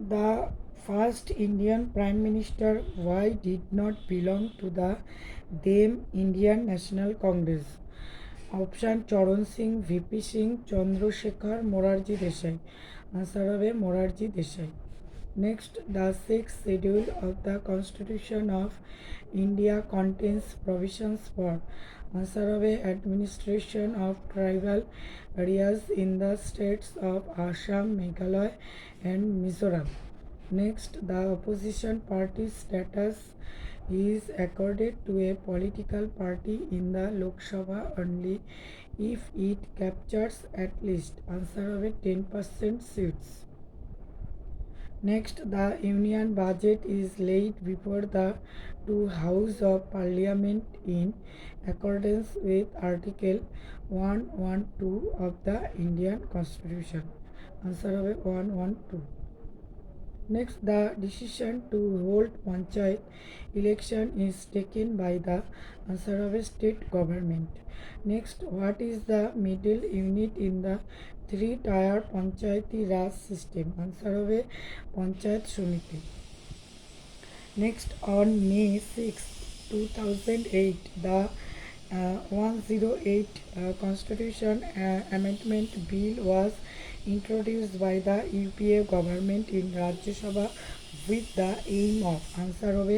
The first Indian Prime Minister why did not belong to the then Indian National Congress. Option Charan Singh, VP Singh, Chandrasekhar, Morarji Desai. Answer হবে Morarji Desai. Next, the sixth schedule of the Constitution of India contains provisions for answer হবে administration of tribal areas in the states of Assam, Meghalaya and Mizoram. Next, the opposition party status is accorded to a political party in the Lok Sabha only if it captures at least answer হবে 10% seats. Next, the Union budget is laid before the two Houses of Parliament in accordance with Article 112 of the Indian Constitution. Answer হবে 112. Next, the decision to hold panchayat election is taken by the answer of a state government. Next, what is the middle unit in the three-tier panchayati raj system? Answer of a panchayat samiti. Next, on May 6, 2008, the 108 Constitution Amendment Bill was introduced by the UPA government in Rajya Sabha with the aim of answer of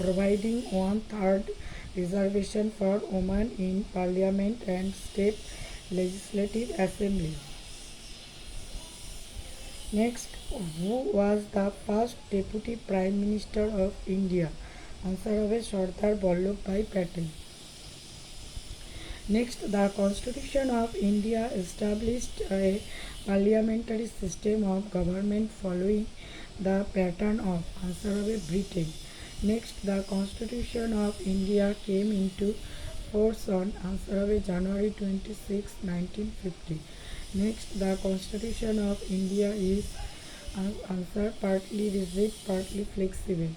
providing one-third reservation for women in Parliament and state legislative assemblies. Next, who was the first Deputy Prime Minister of India? Answer of Sardar Vallabhbhai Patel. Next, the Constitution of India established a parliamentary system of government following the pattern of answer of Britain. Next, the Constitution of India came into force on answer of January 26, 1950. Next, the Constitution of India is answer partly rigid, partly flexible.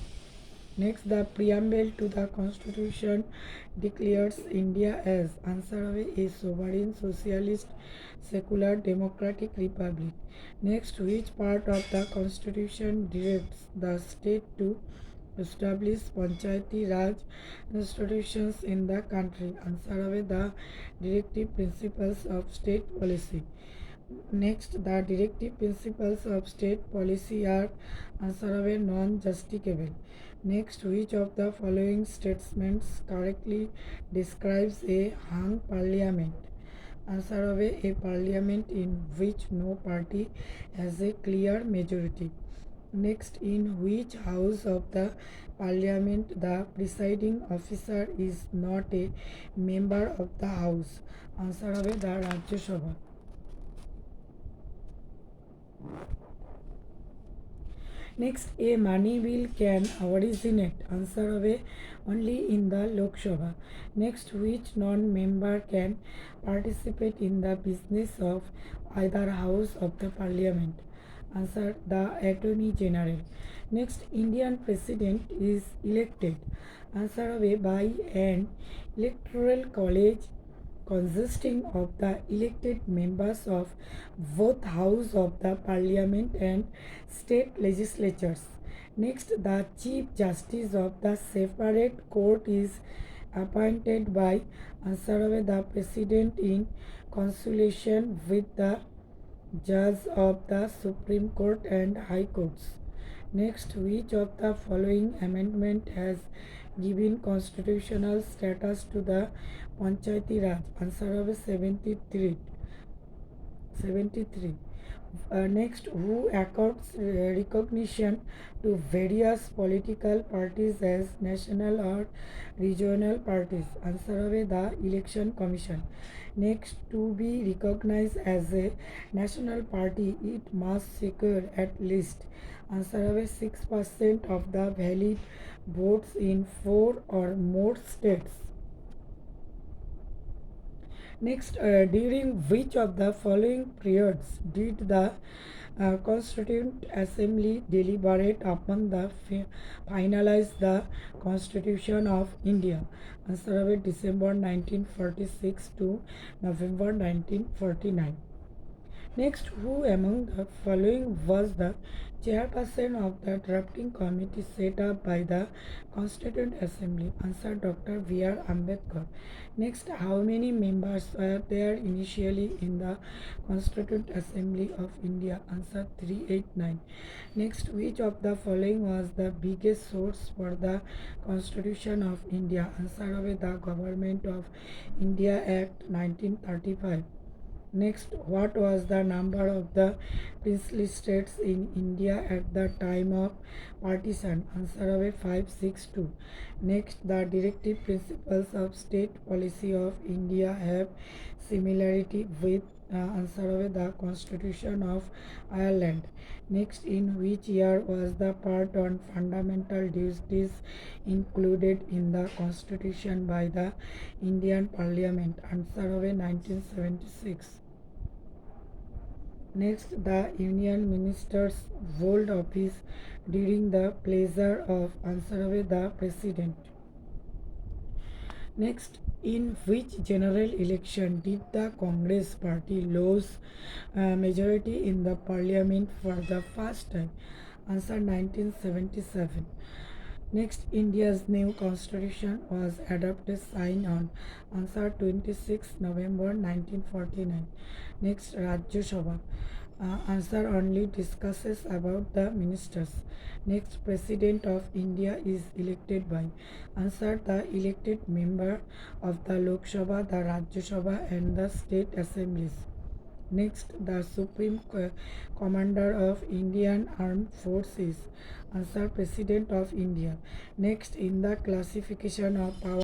Next, the preamble to the Constitution declares India as answer of a sovereign socialist secular democratic republic. Next, which part of the Constitution directs the state to establish Panchayati Raj institutions in the country? Answer of the directive principles of state policy. Next, the directive principles of state policy are answer of a non-justicable. Next, which of the following statements correctly describes a hung parliament? Answer of a parliament in which no party has a clear majority. Next, in which house of the parliament the presiding officer is not a member of the house? Answer of the Rajya Sabha. Next, a money bill can originate answer of a only in the Lok Sabha. Next, which non-member can participate in the business of either house of the parliament? Answer the Attorney General. Next, Indian President is elected answer of a by an electoral college consisting of the elected members of both houses of the parliament and state legislatures. Next, the Chief Justice of the separate court is appointed by answer of the President in consultation with the judge of the Supreme Court and High Courts. Next, which of the following amendment has given constitutional status to the Panchayati Raj? Answer of 73. Next, who accords recognition to various political parties as national or regional parties? Answer of the Election Commission. Next, to be recognized as a national party, it must secure at least answer of 6% of the valid votes in 4 or more states. Next, during which of the following periods did the Constituent Assembly deliberate upon the finalize the Constitution of India? Answer of December 1946 to November 1949. Next, who among the following was the chairperson of the drafting committee set up by the Constituent Assembly? Answer Dr. B.R. Ambedkar. Next, how many members were there initially in the Constituent Assembly of India? Answer 389. Next, which of the following was the biggest source for the Constitution of India? Answer of the Government of India Act 1935. Next, what was the number of the princely states in India at the time of partition? Answer of 562. Next, the directive principles of state policy of India have similarity with answer of the Constitution of Ireland. Next, in which year was the part on fundamental duties included in the Constitution by the Indian Parliament? Answer of 1976. Next, the Union Ministers hold office during the pleasure of answer of the President. Next, in which general election did the Congress party lose majority in the parliament for the first time? Answer 1977. Next, India's new constitution was adopted signed on answer 26 November 1949. Next, Rajya Sabha. Answer only discusses about the ministers. Next, President of India is elected by answer the elected member of the Lok Sabha, the Rajya Sabha and the state assemblies. Next, the Supreme Commander of Indian Armed Forces. Answer President of India. Next, in the classification of power.